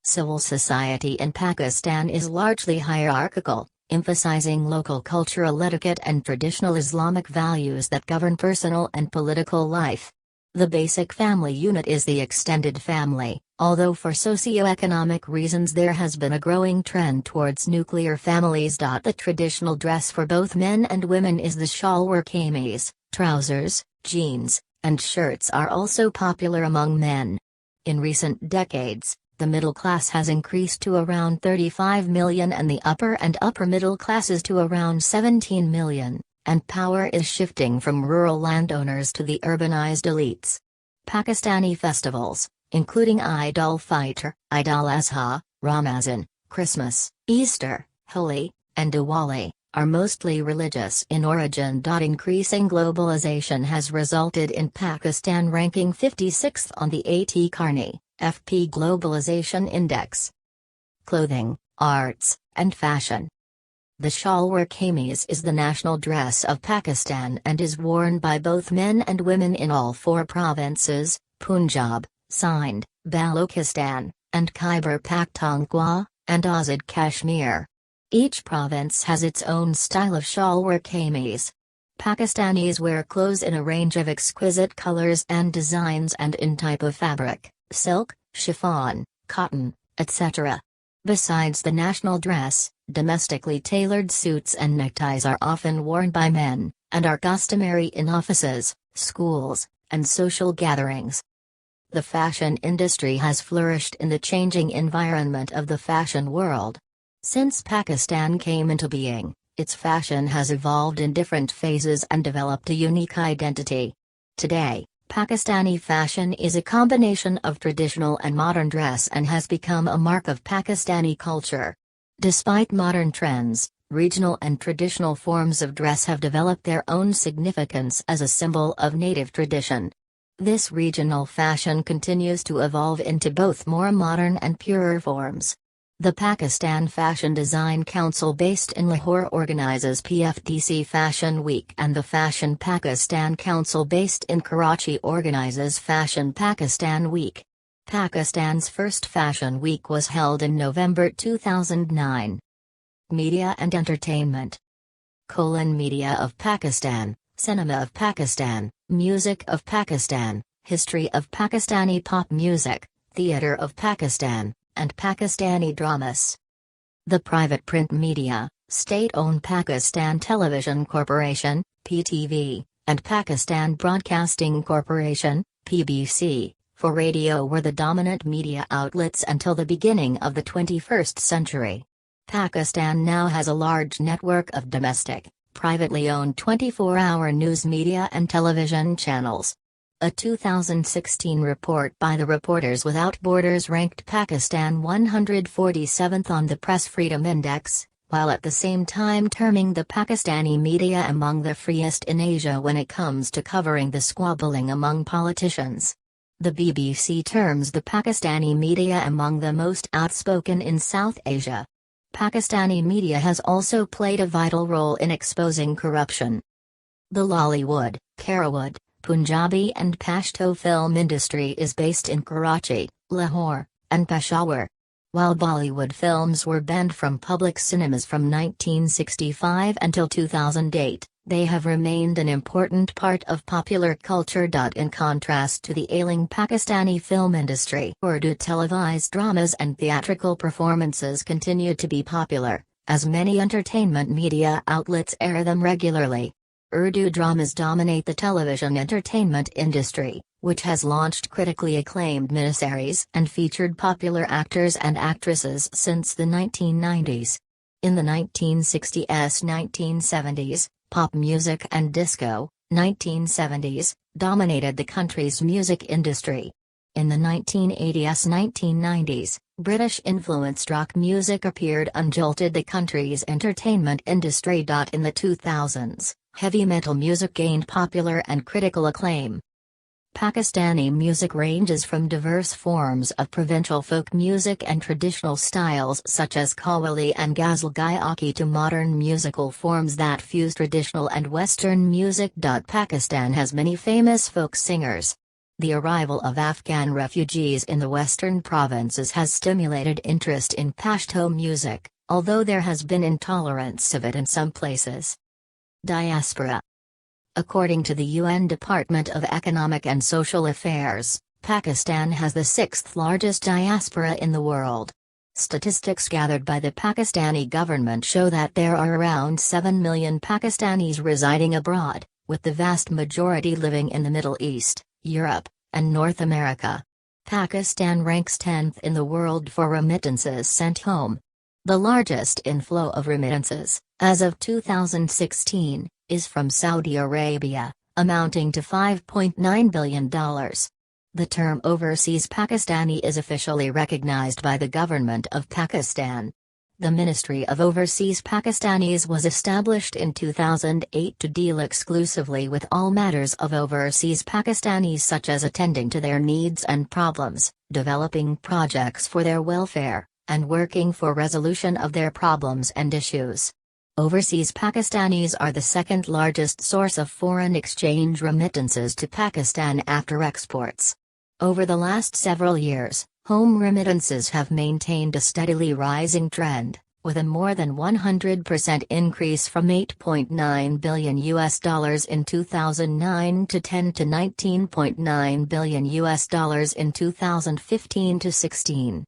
Civil society in Pakistan is largely hierarchical, emphasizing local cultural etiquette and traditional Islamic values that govern personal and political life. The basic family unit is the extended family, although for socioeconomic reasons there has been a growing trend towards nuclear families. The traditional dress for both men and women is the shalwar kameez. Trousers, jeans, and shirts are also popular among men. In recent decades, the middle class has increased to around 35 million and the upper and upper middle classes to around 17 million, and power is shifting from rural landowners to the urbanized elites. Pakistani festivals, including Eid al-Fitr, Eid al-Azha, Ramazan, Christmas, Easter, Holi, and Diwali, are mostly religious in origin. Increasing globalization has resulted in Pakistan ranking 56th on the A.T. Kearney, FP Globalization Index. Clothing, arts, and fashion. The shalwar kameez is the national dress of Pakistan and is worn by both men and women in all four provinces, Punjab, Sindh, Balochistan, and Khyber Pakhtunkhwa, and Azad Kashmir. Each province has its own style of shalwar kameez. Pakistanis wear clothes in a range of exquisite colors and designs and in type of fabric, silk, chiffon, cotton, etc. Besides the national dress, domestically tailored suits and neckties are often worn by men, and are customary in offices, schools, and social gatherings. The fashion industry has flourished in the changing environment of the fashion world. Since Pakistan came into being, its fashion has evolved in different phases and developed a unique identity. Today, Pakistani fashion is a combination of traditional and modern dress and has become a mark of Pakistani culture. Despite modern trends, regional and traditional forms of dress have developed their own significance as a symbol of native tradition. This regional fashion continues to evolve into both more modern and purer forms. The Pakistan Fashion Design Council based in Lahore organizes PFDC Fashion Week and the Fashion Pakistan Council based in Karachi organizes Fashion Pakistan Week. Pakistan's first Fashion Week was held in November 2009. Media and Entertainment. Media of Pakistan, Cinema of Pakistan, Music of Pakistan, History of Pakistani Pop Music, Theatre of Pakistan, and Pakistani dramas. The private print media, state-owned Pakistan Television Corporation, PTV, and Pakistan Broadcasting Corporation, PBC, for radio were the dominant media outlets until the beginning of the 21st century. Pakistan now has a large network of domestic, privately owned 24-hour news media and television channels. A 2016 report by the Reporters Without Borders ranked Pakistan 147th on the Press Freedom Index, while at the same time terming the Pakistani media among the freest in Asia when it comes to covering the squabbling among politicians. The BBC terms the Pakistani media among the most outspoken in South Asia. Pakistani media has also played a vital role in exposing corruption. The Lollywood, Karawood, Punjabi and Pashto film industry is based in Karachi, Lahore, and Peshawar. While Bollywood films were banned from public cinemas from 1965 until 2008, they have remained an important part of popular culture. In contrast to the ailing Pakistani film industry, Urdu televised dramas and theatrical performances continue to be popular, as many entertainment media outlets air them regularly. Urdu dramas dominate the television entertainment industry, which has launched critically acclaimed miniseries and featured popular actors and actresses since the 1990s. In the 1960s-1970s, pop music and disco, 1970s, dominated the country's music industry. In the 1980s-1990s, British-influenced rock music appeared and jolted the country's entertainment industry. In the 2000s, heavy metal music gained popular and critical acclaim. Pakistani music ranges from diverse forms of provincial folk music and traditional styles such as Qawwali and Ghazal Gayaki to modern musical forms that fuse traditional and Western music. Pakistan has many famous folk singers. The arrival of Afghan refugees in the western provinces has stimulated interest in Pashto music, although there has been intolerance of it in some places. Diaspora. According to the UN Department of Economic and Social Affairs, Pakistan has the sixth largest diaspora in the world. Statistics gathered by the Pakistani government show that there are around 7 million Pakistanis residing abroad, with the vast majority living in the Middle East, Europe, and North America. Pakistan ranks 10th in the world for remittances sent home. The largest inflow of remittances, as of 2016, is from Saudi Arabia, amounting to $5.9 billion. The term overseas Pakistani is officially recognized by the government of Pakistan. The Ministry of Overseas Pakistanis was established in 2008 to deal exclusively with all matters of overseas Pakistanis, such as attending to their needs and problems, developing projects for their welfare, and working for resolution of their problems and issues. Overseas Pakistanis are the second largest source of foreign exchange remittances to Pakistan after exports. Over the last several years, home remittances have maintained a steadily rising trend, with a more than 100% increase from $8.9 billion in 2009 to $19.9 billion in 2015 to 16.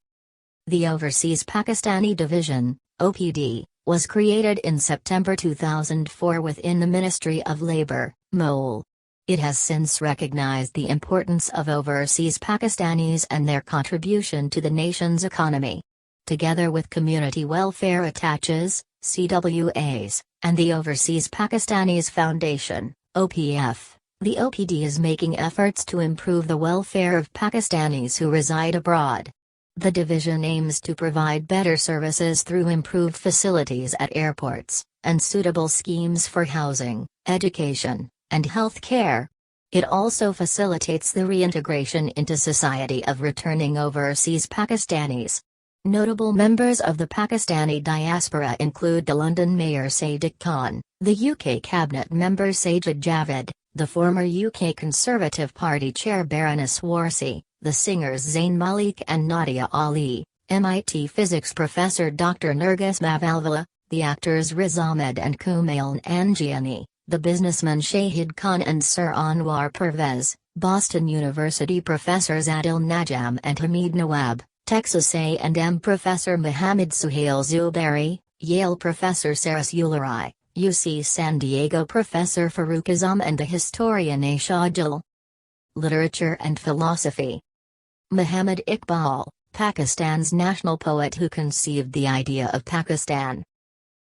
The Overseas Pakistani Division, OPD, was created in September 2004 within the Ministry of Labour, MOL. It has since recognized the importance of overseas Pakistanis and their contribution to the nation's economy. Together with community welfare attaches, CWAs, and the Overseas Pakistanis Foundation, OPF, the OPD is making efforts to improve the welfare of Pakistanis who reside abroad. The division aims to provide better services through improved facilities at airports, and suitable schemes for housing, education, and health care. It also facilitates the reintegration into society of returning overseas Pakistanis. Notable members of the Pakistani diaspora include the London Mayor Sadiq Khan, the UK Cabinet member Sajid Javid, the former UK Conservative Party chair Baroness Warsi, the singers Zayn Malik and Nadia Ali, MIT physics professor Dr. Nergis Mavalvala, the actors Riz Ahmed and Kumail Nanjiani, the businessman Shahid Khan and Sir Anwar Pervez, Boston University professors Adil Najam and Hamid Nawab, Texas A&M professor Muhammad Suhail Zubairi, Yale professor Saras Ulari, UC San Diego professor Farooq Azam and the historian Aisha Jal. Literature and philosophy. Muhammad Iqbal, Pakistan's national poet who conceived the idea of Pakistan.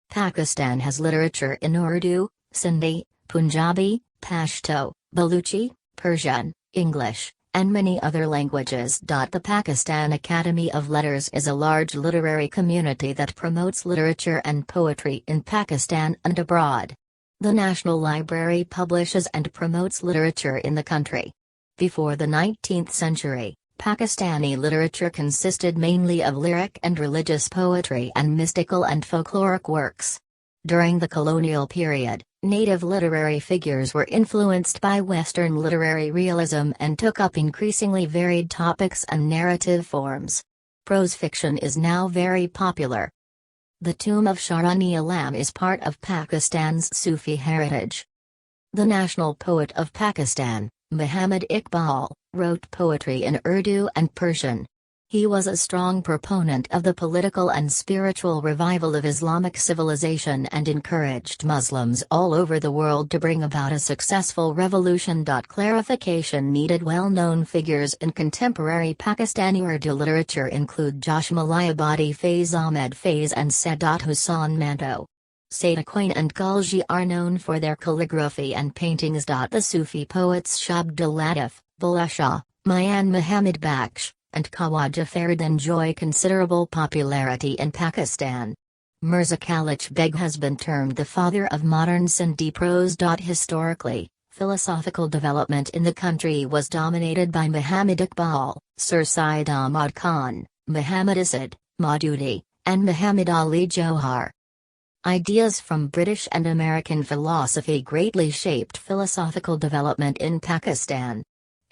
Pakistan has literature in Urdu, Sindhi, Punjabi, Pashto, Baluchi, Persian, English, and many other languages. The Pakistan Academy of Letters is a large literary community that promotes literature and poetry in Pakistan and abroad. The National Library publishes and promotes literature in the country. Before the 19th century, Pakistani literature consisted mainly of lyric and religious poetry and mystical and folkloric works. During the colonial period, native literary figures were influenced by Western literary realism and took up increasingly varied topics and narrative forms. Prose fiction is now very popular. The tomb of Shah-Rani Alam is part of Pakistan's Sufi heritage. The national poet of Pakistan, Muhammad Iqbal, wrote poetry in Urdu and Persian. He was a strong proponent of the political and spiritual revival of Islamic civilization and encouraged Muslims all over the world to bring about a successful revolution. Clarification needed. Well-known figures in contemporary Pakistani Urdu literature include Jashmalayabadi Faiz Ahmed Faiz and Sadat Hussain Manto. Sada Quain and Gulji are known for their calligraphy and paintings. The Sufi poets Shabdul Latif, Bulleh Shah, Mian Muhammad Baksh, and Khawaja Farid enjoy considerable popularity in Pakistan. Mirza Khalid Beg has been termed the father of modern Sindhi prose. Historically, philosophical development in the country was dominated by Muhammad Iqbal, Sir Syed Ahmad Khan, Muhammad Asad, Maududi, and Muhammad Ali Johar. Ideas from British and American philosophy greatly shaped philosophical development in Pakistan.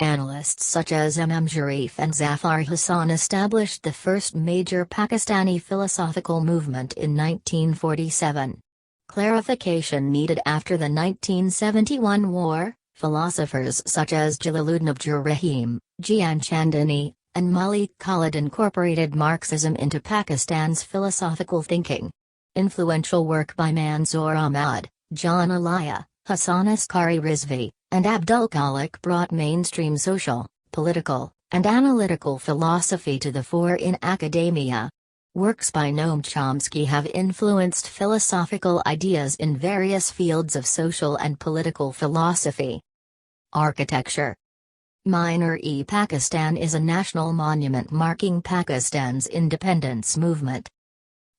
Analysts such as Sharif and Zafar Hassan established the first major Pakistani philosophical movement in 1947. Clarification needed after the 1971 war, philosophers such as Jalaluddin Abdurrahim, Gian Chandani, and Malik Khalid incorporated Marxism into Pakistan's philosophical thinking. Influential work by Manzoor Ahmad, John Alaya, Hassan Askari Rizvi, and Abdul Khalik brought mainstream social, political, and analytical philosophy to the fore in academia. Works by Noam Chomsky have influenced philosophical ideas in various fields of social and political philosophy. Architecture. Minar-e-Pakistan is a national monument marking Pakistan's independence movement.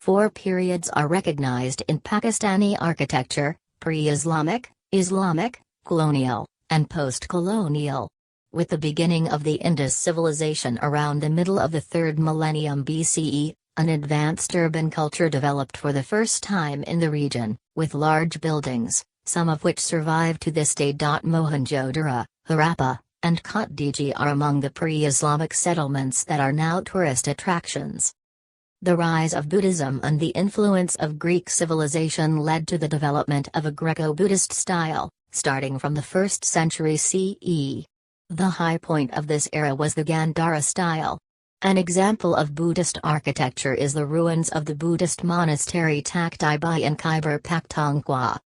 4 periods are recognized in Pakistani architecture: pre-Islamic, Islamic, colonial, and post-colonial. With the beginning of the Indus civilization around the middle of the 3rd millennium BCE, an advanced urban culture developed for the first time in the region, with large buildings, some of which survive to this day. Mohenjo-daro, Harappa, and Kotdiji are among the pre-Islamic settlements that are now tourist attractions. The rise of Buddhism and the influence of Greek civilization led to the development of a Greco-Buddhist style, starting from the 1st century CE. The high point of this era was the Gandhara style. An example of Buddhist architecture is the ruins of the Buddhist monastery Takti Bai in Khyber Pakhtunkhwa.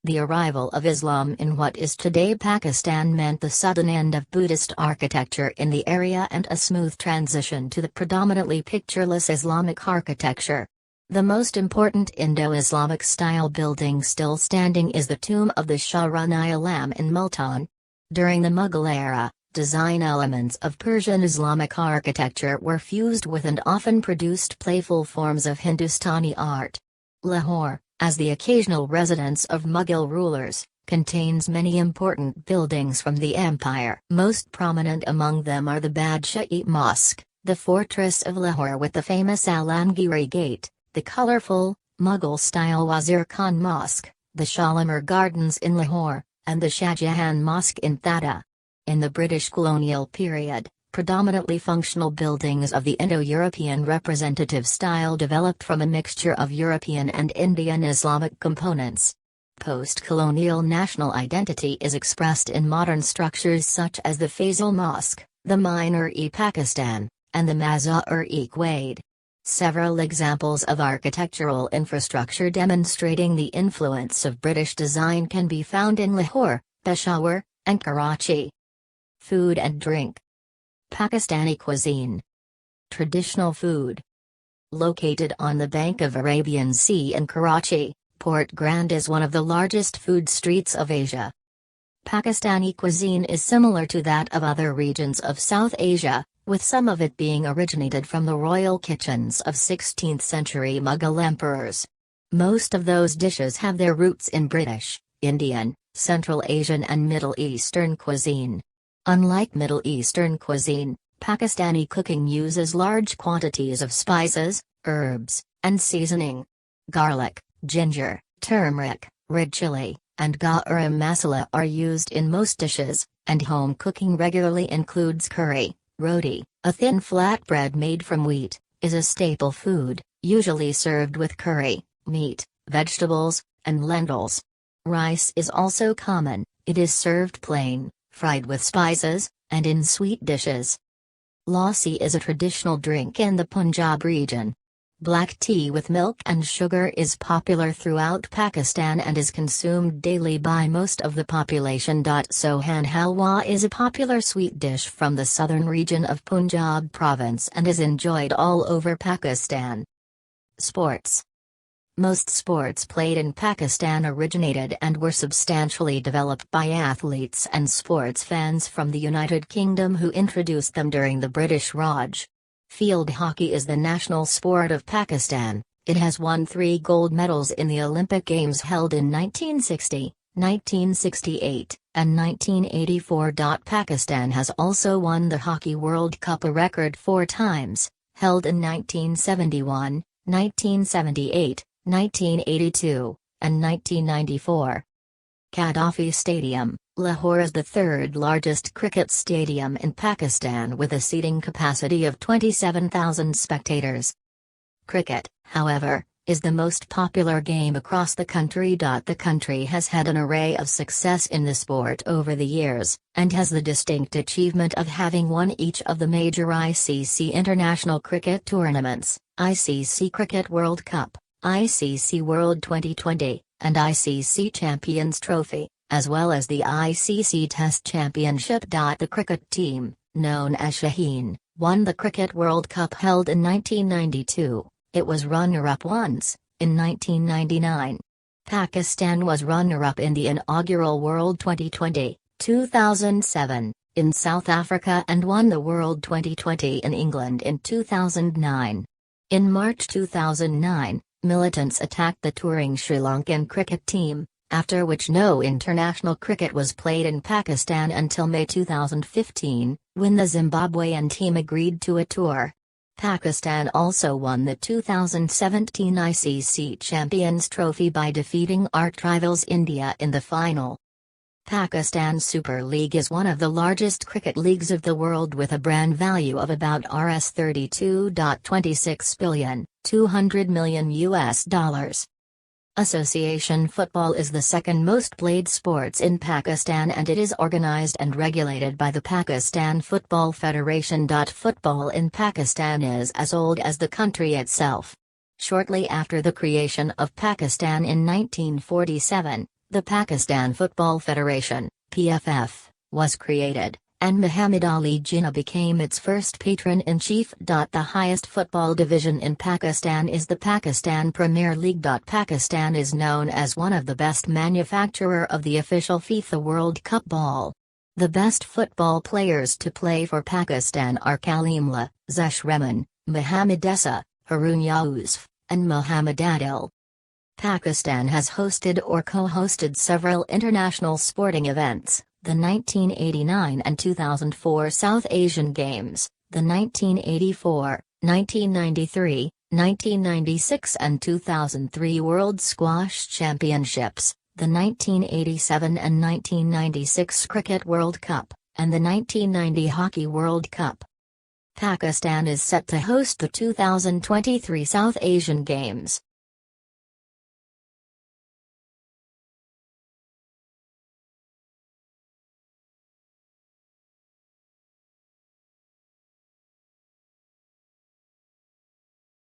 The arrival of Islam in what is today Pakistan meant the sudden end of Buddhist architecture in the area and a smooth transition to the predominantly pictureless Islamic architecture. The most important Indo-Islamic style building still standing is the tomb of the Shah Alam in Multan. During the Mughal era, design elements of Persian Islamic architecture were fused with and often produced playful forms of Hindustani art. Lahore, as the occasional residence of Mughal rulers, contains many important buildings from the empire. Most prominent among them are the Badshahi Mosque, the fortress of Lahore with the famous Alamgiri Gate, the colorful, Mughal-style Wazir Khan Mosque, the Shalimar Gardens in Lahore, and the Shahjahan Mosque in Thatta. In the British colonial period, predominantly functional buildings of the Indo-European representative style developed from a mixture of European and Indian Islamic components. Post-colonial national identity is expressed in modern structures such as the Faisal Mosque, the Minar-e-Pakistan, and the Mazar-e-Quaid. Several examples of architectural infrastructure demonstrating the influence of British design can be found in Lahore, Peshawar, and Karachi. Food and drink. Pakistani cuisine. Traditional food. Located on the bank of Arabian Sea in Karachi, Port Grand is one of the largest food streets of Asia. Pakistani cuisine is similar to that of other regions of South Asia, with some of it being originated from the royal kitchens of 16th-century Mughal emperors. Most of those dishes have their roots in British, Indian, Central Asian and Middle Eastern cuisine. Unlike Middle Eastern cuisine, Pakistani cooking uses large quantities of spices, herbs, and seasoning. Garlic, ginger, turmeric, red chili, and garam masala are used in most dishes, and home cooking regularly includes curry. Roti, a thin flatbread made from wheat, is a staple food, usually served with curry, meat, vegetables, and lentils. Rice is also common. It is served plain, fried with spices, and in sweet dishes. Lassi is a traditional drink in the Punjab region. Black tea with milk and sugar is popular throughout Pakistan and is consumed daily by most of the population. Sohan halwa is a popular sweet dish from the southern region of Punjab province and is enjoyed all over Pakistan. Sports. Most sports played in Pakistan originated and were substantially developed by athletes and sports fans from the United Kingdom who introduced them during the British Raj. Field hockey is the national sport of Pakistan. It has won 3 gold medals in the Olympic Games held in 1960, 1968, and 1984. Pakistan has also won the Hockey World Cup a record 4 times, held in 1971, 1978, 1982, and 1994. Gaddafi Stadium, Lahore is the third largest cricket stadium in Pakistan with a seating capacity of 27,000 spectators. Cricket, however, is the most popular game across the country. The country has had an array of success in the sport over the years, and has the distinct achievement of having won each of the major ICC international cricket tournaments, ICC Cricket World Cup, ICC World 2020, and ICC Champions Trophy, as well as the ICC Test Championship. The cricket team, known as Shaheen, won the Cricket World Cup held in 1992. It was runner-up once, in 1999. Pakistan was runner-up in the inaugural World 2020, 2007, in South Africa and won the World 2020 in England in 2009. In March 2009, militants attacked the touring Sri Lankan cricket team, after which no international cricket was played in Pakistan until May 2015, when the Zimbabwean team agreed to a tour. Pakistan also won the 2017 ICC Champions Trophy by defeating arch-rivals India in the final. Pakistan Super League is one of the largest cricket leagues of the world with a brand value of about Rs 32.26 billion, $200 million. Association football is the second most played sports in Pakistan, and it is organized and regulated by the Pakistan Football Federation. Football in Pakistan is as old as the country itself. Shortly after the creation of Pakistan in 1947, the Pakistan Football Federation, PFF, was created, and Muhammad Ali Jinnah became its first patron-in-chief. The highest football division in Pakistan is the Pakistan Premier League. Pakistan is known as one of the best manufacturer of the official FIFA World Cup ball. The best football players to play for Pakistan are Kalimullah, Zesh Rehman, Mohammad Essa, Haroon Yousuf, and Mohammad Adil. Pakistan has hosted or co-hosted several international sporting events: the 1989 and 2004 South Asian Games, the 1984, 1993, 1996 and 2003 World Squash Championships, the 1987 and 1996 Cricket World Cup, and the 1990 Hockey World Cup. Pakistan is set to host the 2023 South Asian Games,